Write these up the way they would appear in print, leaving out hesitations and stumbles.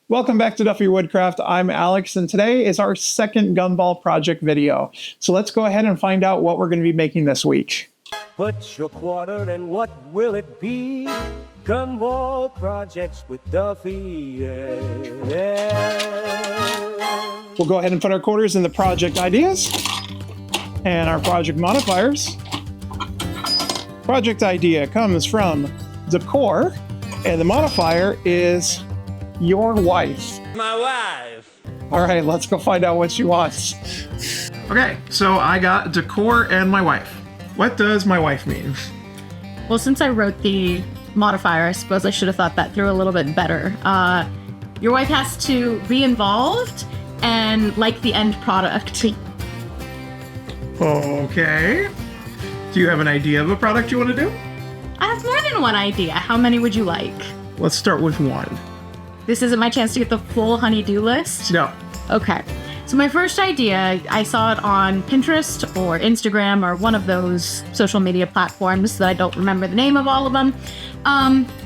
Welcome back to Duffey Woodcraft. I'm Alex, and today is our second Gumball project video. So let's go ahead and find out what we're going to be making this week. Put your quarter and what will it be? Gumball projects with Duffey. Yeah. We'll go ahead and put our quarters in the project ideas and our project modifiers. Project idea comes from Decor, and the modifier is your wife. My wife. All right, let's go find out what she wants. Okay, so I got Decor and my wife. What does my wife mean? Well, since I wrote the modifier, I suppose I should have thought that through a little bit better. Your wife has to be involved and like the end product. Okay. Do you have an idea of a product you want to do? I have more than one idea. How many would you like? Let's start with one. This isn't my chance to get the full honey-do list? No. Okay. So my first idea, I saw it on Pinterest or Instagram or one of those social media platforms that I don't remember the name of all of them.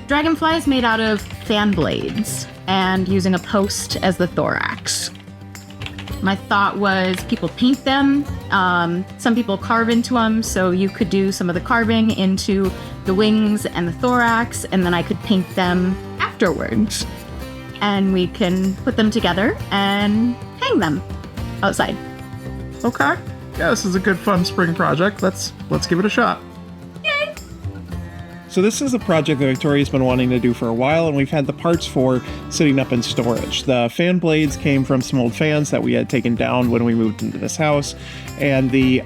Dragonfly is made out of fan blades and using a post as the thorax. My thought was people paint them. Some people carve into them, so you could do some of the carving into the wings and the thorax, and then I could paint them afterwards. And we can put them together and hang them outside. Okay. Yeah, this is a good fun spring project. Let's give it a shot. Yay! So this is a project that Victoria's been wanting to do for a while, and we've had the parts for sitting up in storage. The fan blades came from some old fans that we had taken down when we moved into this house, and the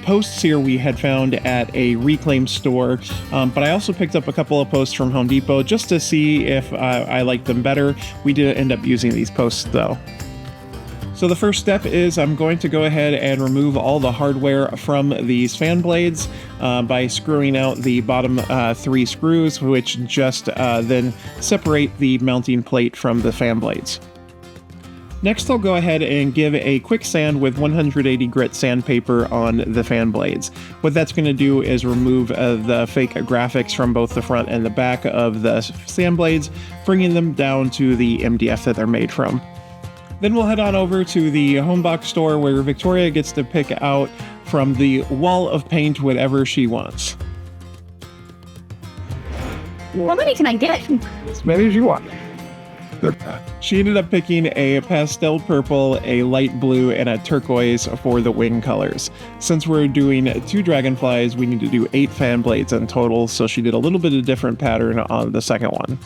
posts here we had found at a reclaimed store, but I also picked up a couple of posts from Home Depot just to see if I liked them better. We did end up using these posts though. So the first step is I'm going to go ahead and remove all the hardware from these fan blades by screwing out the bottom 3 screws, which just then separate the mounting plate from the fan blades. Next, I'll go ahead and give a quick sand with 180 grit sandpaper on the fan blades. What that's going to do is remove the fake graphics from both the front and the back of the sand blades, bringing them down to the MDF that they're made from. Then we'll head on over to the home box store where Victoria gets to pick out from the wall of paint whatever she wants. How many can I get? As many as you want. She ended up picking a pastel purple, a light blue, and a turquoise for the wing colors. Since we're doing 2 dragonflies, we need to do 8 fan blades in total, so she did a little bit of different pattern on the second one.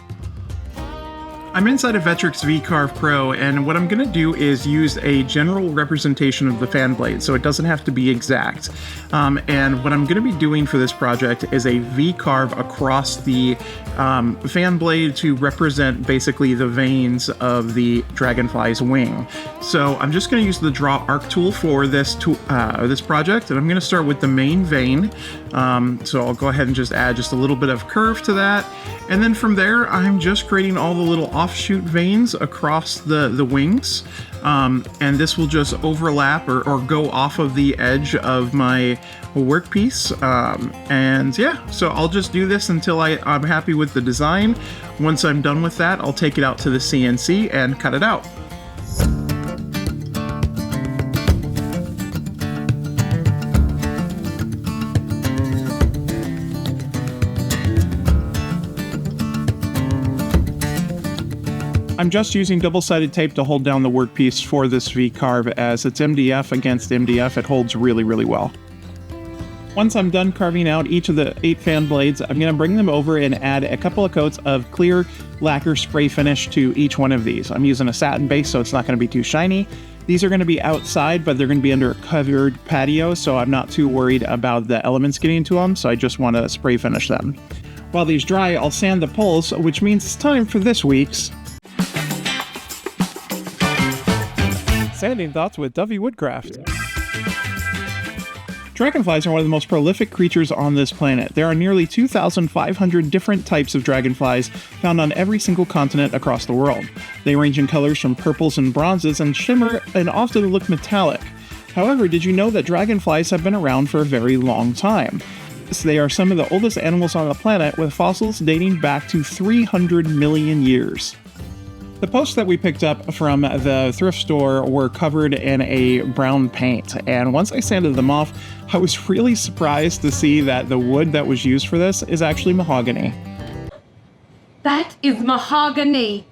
I'm inside of Vectric's Vcarve Pro, and what I'm going to do is use a general representation of the fan blade, so it doesn't have to be exact. And what I'm going to be doing for this project is a V-carve across the fan blade to represent basically the veins of the dragonfly's wing. So I'm just going to use the Draw Arc tool for this project, and I'm going to start with the main vein. So I'll go ahead and just add just a little bit of curve to that, and then from there I'm just creating all the little offshoot veins across the wings, and this will just overlap or go off of the edge of my workpiece, and yeah, so I'll just do this until I'm happy with the design. Once I'm done with that, I'll take it out to the CNC and cut it out. I'm just using double-sided tape to hold down the workpiece for this V-carve, as it's MDF against MDF, it holds really, really well. Once I'm done carving out each of the 8 fan blades, I'm going to bring them over and add a couple of coats of clear lacquer spray finish to each one of these. I'm using a satin base, so it's not going to be too shiny. These are going to be outside, but they're going to be under a covered patio, so I'm not too worried about the elements getting to them, so I just want to spray finish them. While these dry, I'll sand the poles, which means it's time for this week's Sanding Thoughts with Duffey Woodcraft. Dragonflies are one of the most prolific creatures on this planet. There are nearly 2,500 different types of dragonflies found on every single continent across the world. They range in colors from purples and bronzes and shimmer and often look metallic. However, did you know that dragonflies have been around for a very long time? They are some of the oldest animals on the planet, with fossils dating back to 300 million years. The posts that we picked up from the thrift store were covered in a brown paint, and once I sanded them off, I was really surprised to see that the wood that was used for this is actually mahogany. That is mahogany.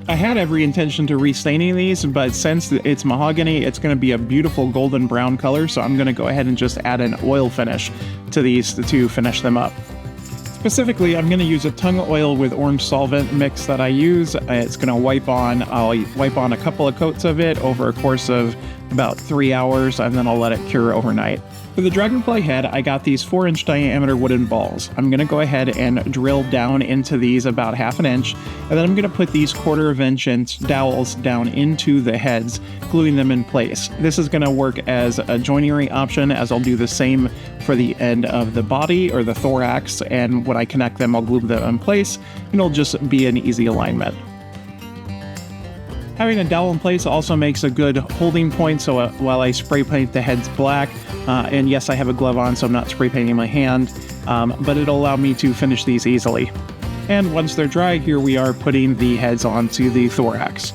I had every intention to restaining these, but since it's mahogany, it's going to be a beautiful golden brown color, so I'm going to go ahead and just add an oil finish to these to finish them up. Specifically, I'm going to use a tung oil with orange solvent mix that I use. It's going to I'll wipe on a couple of coats of it over a course of about 3 hours, and then I'll let it cure overnight. For the Dragonfly head, I got these 4-inch diameter wooden balls. I'm going to go ahead and drill down into these about 1/2 inch, and then I'm going to put these 1/4 inch dowels down into the heads, gluing them in place. This is going to work as a joinery option, as I'll do the same for the end of the body or the thorax, and when I connect them, I'll glue them in place, and it'll just be an easy alignment. Having a dowel in place also makes a good holding point, so while I spray paint the heads black, and yes, I have a glove on, so I'm not spray painting my hand, but it'll allow me to finish these easily. And once they're dry, here we are putting the heads onto the thorax.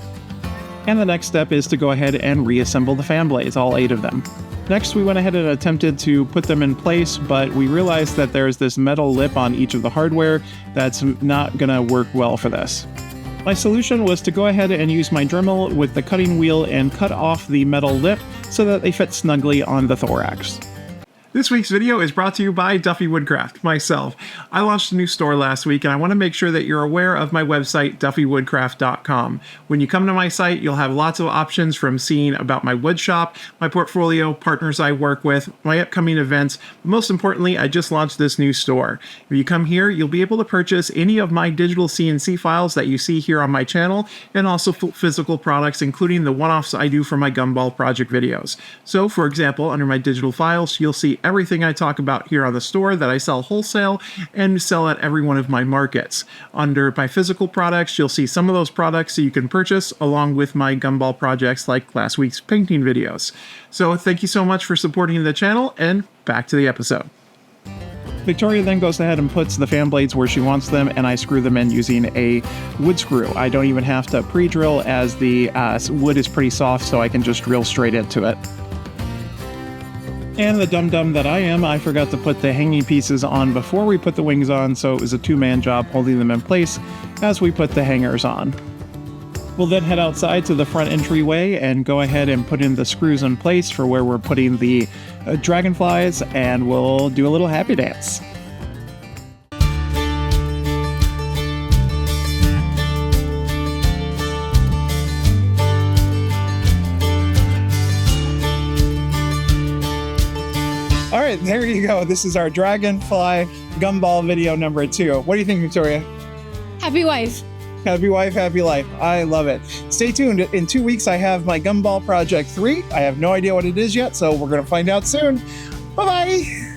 And the next step is to go ahead and reassemble the fan blades, all 8 of them. Next, we went ahead and attempted to put them in place, but we realized that there's this metal lip on each of the hardware that's not gonna work well for this. My solution was to go ahead and use my Dremel with the cutting wheel and cut off the metal lip so that they fit snugly on the thorax. This week's video is brought to you by Duffey Woodcraft, myself. I launched a new store last week, and I want to make sure that you're aware of my website, duffeywoodcraft.com. When you come to my site, you'll have lots of options, from seeing about my wood shop, my portfolio, partners I work with, my upcoming events, but most importantly, I just launched this new store. If you come here, you'll be able to purchase any of my digital CNC files that you see here on my channel, and also physical products, including the one-offs I do for my Gumball project videos. So, for example, under my digital files, you'll see everything I talk about here on the store that I sell wholesale and sell at every one of my markets. Under my physical products, you'll see some of those products that you can purchase along with my Gumball projects like last week's painting videos. So thank you so much for supporting the channel, and back to the episode. Victoria then goes ahead and puts the fan blades where she wants them, and I screw them in using a wood screw. I don't even have to pre-drill, as the wood is pretty soft, so I can just drill straight into it. And the dum-dum that I am, I forgot to put the hanging pieces on before we put the wings on, so it was a 2-man job holding them in place as we put the hangers on. We'll then head outside to the front entryway and go ahead and put in the screws in place for where we're putting the dragonflies, and we'll do a little happy dance. All right, there you go. This is our Dragonfly Gumball video number 2. What do you think, Victoria? Happy wife. Happy wife, happy life. I love it. Stay tuned. In 2 weeks, I have my Gumball Project 3. I have no idea what it is yet, so we're going to find out soon. Bye-bye.